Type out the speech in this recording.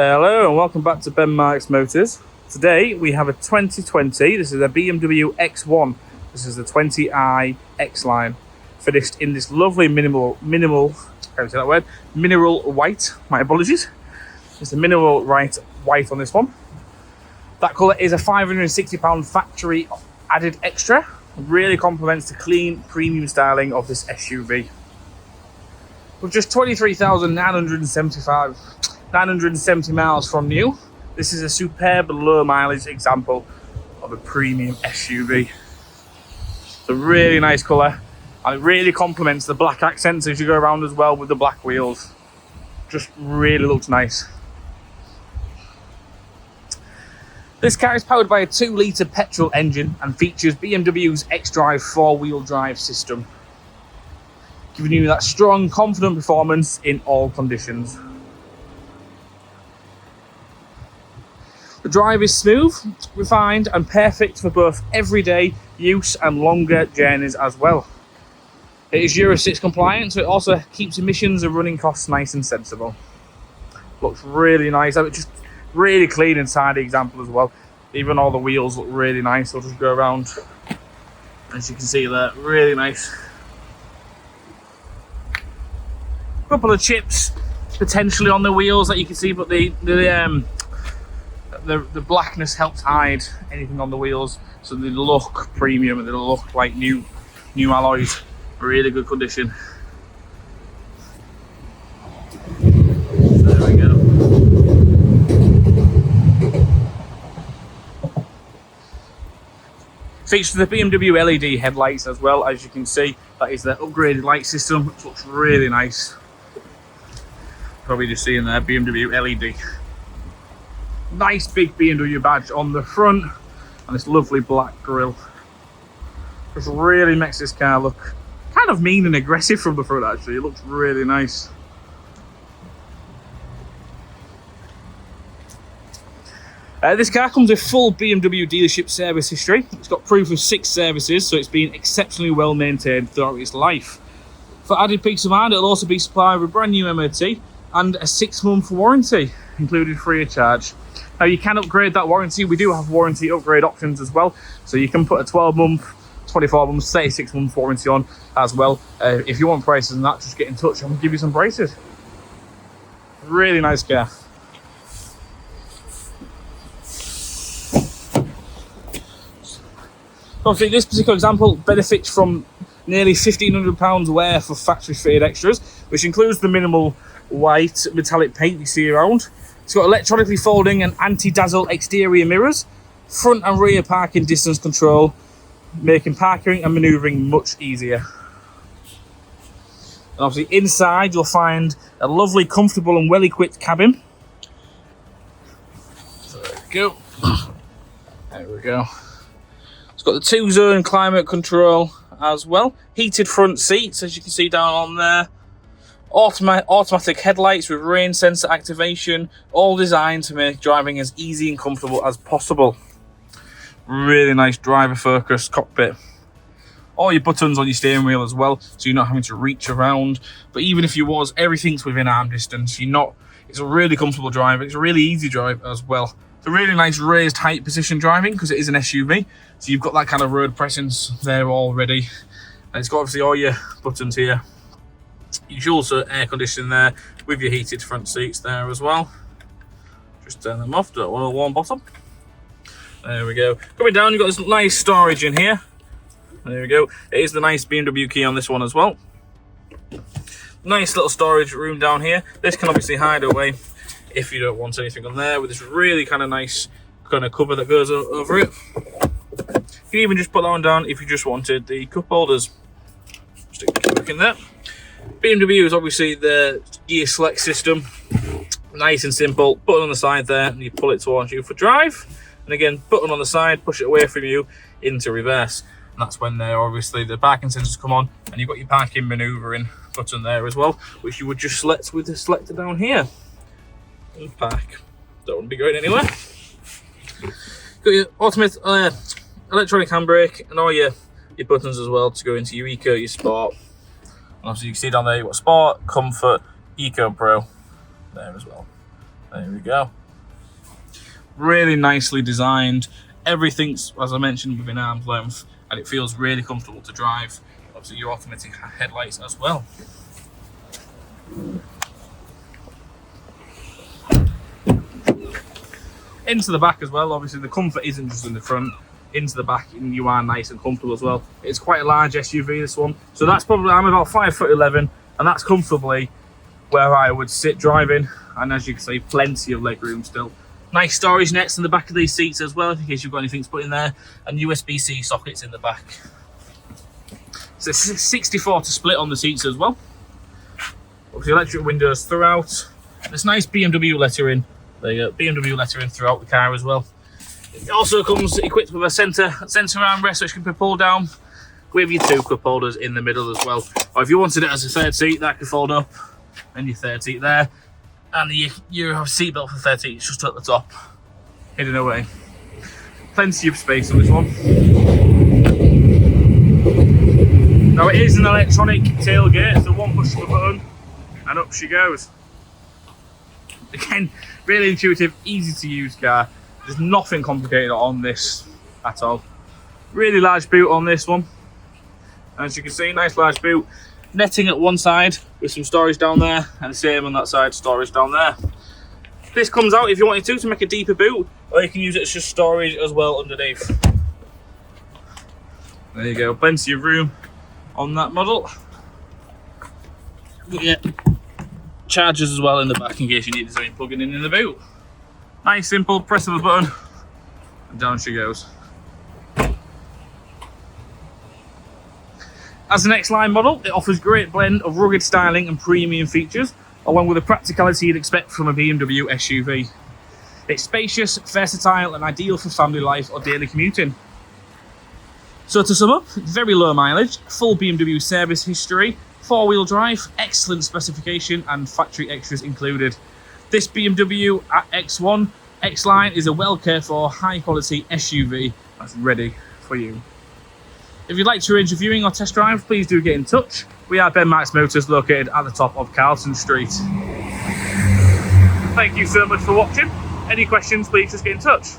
Hello and welcome back to Benmarks Motors. Today we have a 2020, this is a BMW X1, this is the 20i xLine, finished in this lovely mineral white, my apologies. It's a mineral white on this one. That colour is a £560 factory added extra, really complements the clean premium styling of this SUV. With just 23,970 miles from new, this is a superb low mileage example of a premium SUV. It's a really nice colour and it really complements the black accents as you go around as well with the black wheels. Just really looks nice. This car is powered by a 2-litre petrol engine and features BMW's xDrive 4-wheel drive system, giving you that strong, confident performance in all conditions. The drive is smooth, refined and perfect for both everyday use and longer journeys as well. It is Euro 6 compliant, so it also keeps emissions and running costs nice and sensible. Looks really nice, it's just really clean inside the example as well. Even all the wheels look really nice. I'll just go around, as you can see there, really nice. Couple of chips potentially on the wheels that you can see, but the blackness helps hide anything on the wheels, so they look premium and they look like new alloys. Really good condition. There we go. Features the BMW LED headlights as well, as you can see. That is the upgraded light system, which looks really nice. Probably just seeing there, BMW LED. Nice big BMW badge on the front and this lovely black grille. Just really makes this car look kind of mean and aggressive from the front actually. It looks really nice. This car comes with full BMW dealership service history. It's got proof of 6 services, so it's been exceptionally well maintained throughout its life. For added peace of mind, it'll also be supplied with a brand new MOT and a 6-month warranty, included free of charge. Now you can upgrade that warranty. We do have warranty upgrade options as well, so you can put a 12-month, 24 months, 36-month warranty on as well. If you want prices and that, just get in touch and we'll give you some prices. Really nice car. Obviously, this particular example benefits from nearly £1,500 worth of factory fitted extras, which includes the minimal white metallic paint you see around. It's got electronically folding and anti-dazzle exterior mirrors, front and rear parking distance control, making parking and manoeuvring much easier. And obviously inside you'll find a lovely, comfortable and well-equipped cabin. So there we go. There we go. It's got the 2-zone climate control as well. Heated front seats, as you can see down on there. Automatic headlights with rain sensor activation, all designed to make driving as easy and comfortable as possible. Really nice driver focused cockpit. All your buttons on your steering wheel as well, so you're not having to reach around. But even if you was, everything's within arm distance. It's a really comfortable drive. It's a really easy drive as well. It's a really nice raised height position driving because it is an SUV, so you've got that kind of road presence there already. And it's got obviously all your buttons here. You should also air conditioning there with your heated front seats there as well. Just turn them off, don't want a warm bottom. There we go. Coming down, you've got this nice storage in here. There we go. It is the nice BMW key on this one as well. Nice little storage room down here. This can obviously hide away if you don't want anything on there, with this really kind of nice kind of cover that goes over it. You can even just put that one down if you just wanted the cup holders. Stick it back in there. BMW is obviously the gear select system. Nice and simple. Button on the side there and you pull it towards you for drive. And again, button on the side, push it away from you into reverse. And that's when obviously the parking sensors come on and you've got your parking manoeuvring button there as well, which you would just select with the selector down here. And park. Don't want to be going anywhere. Got your automatic electronic handbrake and all your buttons as well to go into your Eco, your Sport. And obviously you can see down there you've got Sport, Comfort, Eco Pro there as well. There we go. Really nicely designed. Everything's, as I mentioned, within arm's length, and it feels really comfortable to drive. Obviously your automatic headlights as well. Into the back as well, obviously the comfort isn't just in the front. Into the back and you are nice and comfortable as well. It's quite a large SUV, this one. So that's probably, I'm about 5'11", and that's comfortably where I would sit driving. And as you can see, plenty of legroom still. Nice storage nets in the back of these seats as well, in case you've got anything to put in there, and USB-C sockets in the back. So 60/40 split on the seats as well. Obviously electric windows throughout. There's nice BMW lettering. There you go, BMW lettering throughout the car as well. It also comes equipped with a centre armrest, which can be pulled down with your 2 cup holders in the middle as well. Or if you wanted it as a third seat, that could fold up, and your third seat there. And your seat belt for the third seat is just at the top, hidden away. Plenty of space on this one. Now it is an electronic tailgate, so one push of the button and up she goes. Again, really intuitive, easy to use car. There's nothing complicated on this at all. Really large boot on this one. As you can see, nice large boot. Netting at one side with some storage down there, and the same on that side, storage down there. This comes out if you wanted to make a deeper boot, or you can use it as just storage as well underneath. There you go, plenty of room on that model. Yeah, chargers as well in the back in case you need something plugging in the boot. Nice, simple, press of a button, and down she goes. As an xLine model, it offers a great blend of rugged styling and premium features, along with the practicality you'd expect from a BMW SUV. It's spacious, versatile, and ideal for family life or daily commuting. So to sum up, very low mileage, full BMW service history, 4-wheel drive, excellent specification, and factory extras included. This BMW X1 xLine is a well cared for, high quality SUV that's ready for you. If you'd like to arrange a viewing or test drive, please do get in touch. We are Benmarks Motors, located at the top of Carlton Street. Thank you so much for watching. Any questions, please just get in touch.